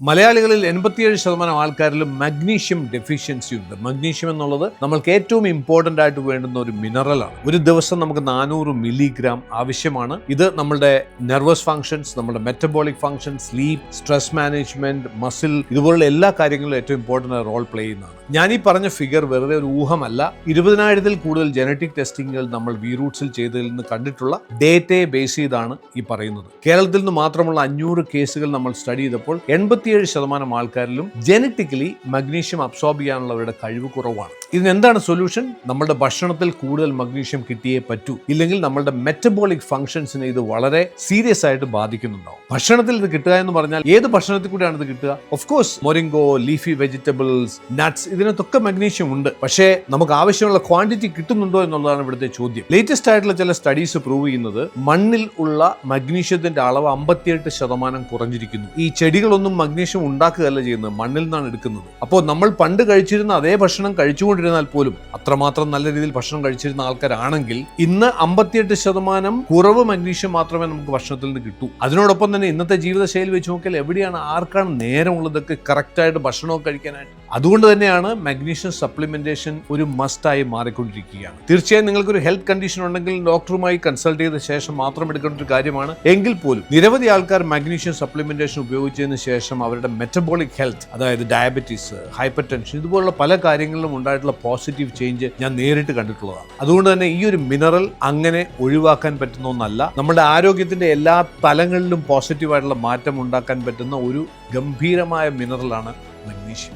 മലയാളികളിൽ 87% ആൾക്കാരിലും magnesium deficiency ഉണ്ട്. Magnesium എന്നുള്ളത് നമ്മൾക്ക് ഏറ്റവും ഇമ്പോർട്ടൻ്റ് ആയിട്ട് വേണ്ടുന്ന ഒരു മിനറലാണ്. ഒരു ദിവസം നമുക്ക് 400 മില്ലിഗ്രാം ആവശ്യമാണ്. ഇത് നമ്മുടെ നെർവസ് ഫങ്ഷൻസ്, നമ്മുടെ metabolic function, sleep, stress management, muscle, ഇതുപോലുള്ള എല്ലാ കാര്യങ്ങളിലും ഏറ്റവും ഇമ്പോർട്ടൻ്റ് റോൾ പ്ലേ ചെയ്യുന്നതാണ്. ഞാൻ ഈ പറഞ്ഞ ഫിഗർ വെറുതെ ഒരു ഊഹമല്ല. 20,000-ൽ കൂടുതൽ ജനറ്റിക് ടെസ്റ്റിംഗുകൾ നമ്മൾ വീറൂട്ട്സിൽ ചെയ്തതിൽ നിന്ന് കണ്ടിട്ടുള്ള ഡേറ്റയെ ബേസ് ചെയ്താണ് ഈ പറയുന്നത്. കേരളത്തിൽ നിന്ന് മാത്രമുള്ള 500 കേസുകൾ നമ്മൾ സ്റ്റഡി ചെയ്തപ്പോൾ 87% ആൾക്കാരിലും ജനറ്റിക്കലി മഗ്നീഷ്യം അബ്സോർബ് ചെയ്യാനുള്ളവരുടെ കഴിവ് കുറവാണ്. ഇതിനെന്താണ് സൊല്യൂഷൻ? നമ്മുടെ ഭക്ഷണത്തിൽ കൂടുതൽ മഗ്നീഷ്യം കിട്ടിയേ പറ്റൂ. ഇല്ലെങ്കിൽ നമ്മളുടെ മെറ്റബോളിക് ഫംഗ്ഷൻസിനെ ഇത് വളരെ സീരിയസ് ആയിട്ട് ബാധിക്കുന്നുണ്ടാവും. ഭക്ഷണത്തിൽ ഇത് കിട്ടുക എന്ന് പറഞ്ഞാൽ ഏത് ഭക്ഷണത്തിൽ കൂടെയാണ് ഇത് കിട്ടുക? Of course moringa, leafy vegetables, nuts, ഇതിനകത്തൊക്കെ മഗ്നീഷ്യം ഉണ്ട്. പക്ഷേ നമുക്ക് ആവശ്യമുള്ള ക്വാണ്ടിറ്റി കിട്ടുന്നുണ്ടോ എന്നുള്ളതാണ് ഇവിടുത്തെ ചോദ്യം. ലേറ്റസ്റ്റ് ആയിട്ടുള്ള ചില സ്റ്റഡീസ് പ്രൂവ് ചെയ്യുന്നത് മണ്ണിൽ ഉള്ള മഗ്നീഷ്യത്തിന്റെ അളവ് 58% കുറഞ്ഞിരിക്കുന്നു. ഈ ചെടികളൊന്നും മഗ്നീഷ്യം ഉണ്ടാക്കുകയല്ല ചെയ്യുന്നത്, മണ്ണിൽ നിന്നാണ് എടുക്കുന്നത്. അപ്പോൾ നമ്മൾ പണ്ട് കഴിച്ചിരുന്ന അതേ ഭക്ഷണം കഴിച്ചുകൊണ്ടിരുന്നാൽ പോലും, അത്രമാത്രം നല്ല രീതിയിൽ ഭക്ഷണം കഴിച്ചിരുന്ന ആൾക്കാരാണെങ്കിൽ ഇന്ന് 58% കുറവ് മഗ്നീഷ്യം മാത്രമേ നമുക്ക് ഭക്ഷണത്തിൽ നിന്ന് കിട്ടൂ. അതിനോടൊപ്പം തന്നെ ഇന്നത്തെ ജീവിതശൈലി വെച്ച് നോക്കിയാൽ എവിടെയാണ് ആർക്കാണ് നേരമുള്ളതൊക്കെ കറക്റ്റായിട്ട് ഭക്ഷണമൊക്കെ കഴിക്കാനായിട്ട്? അതുകൊണ്ട് തന്നെയാണ് മഗ്നീഷ്യം സപ്ലിമെന്റേഷൻ ഒരു മസ്റ്റായി മാറിക്കൊണ്ടിരിക്കുകയാണ്. തീർച്ചയായും നിങ്ങൾക്കൊരു ഹെൽത്ത് കണ്ടീഷൻ ഉണ്ടെങ്കിൽ ഡോക്ടറുമായി കൺസൾട്ട് ചെയ്ത ശേഷം മാത്രം എടുക്കേണ്ട ഒരു കാര്യമാണ്. എങ്കിൽ പോലും നിരവധി ആൾക്കാർ മഗ്നീഷ്യം സപ്ലിമെന്റേഷൻ ഉപയോഗിച്ചതിന് ശേഷം അവരുടെ മെറ്റബോളിക് ഹെൽത്ത്, അതായത് ഡയബറ്റീസ്, ഹൈപ്പർ ടെൻഷൻ, ഇതുപോലുള്ള പല കാര്യങ്ങളിലും ഉണ്ടായിട്ടുള്ള പോസിറ്റീവ് ചേഞ്ച് ഞാൻ നേരിട്ട് കണ്ടിട്ടുള്ളതാണ്. അതുകൊണ്ട് തന്നെ ഈ ഒരു മിനറൽ അങ്ങനെ ഒഴിവാക്കാൻ പറ്റുന്ന ഒന്നല്ല. നമ്മുടെ ആരോഗ്യത്തിന്റെ എല്ലാ തലങ്ങളിലും പോസിറ്റീവായിട്ടുള്ള മാറ്റം ഉണ്ടാക്കാൻ പറ്റുന്ന ഒരു ഗംഭീരമായ മിനറലാണ് മഗ്നീഷ്യം.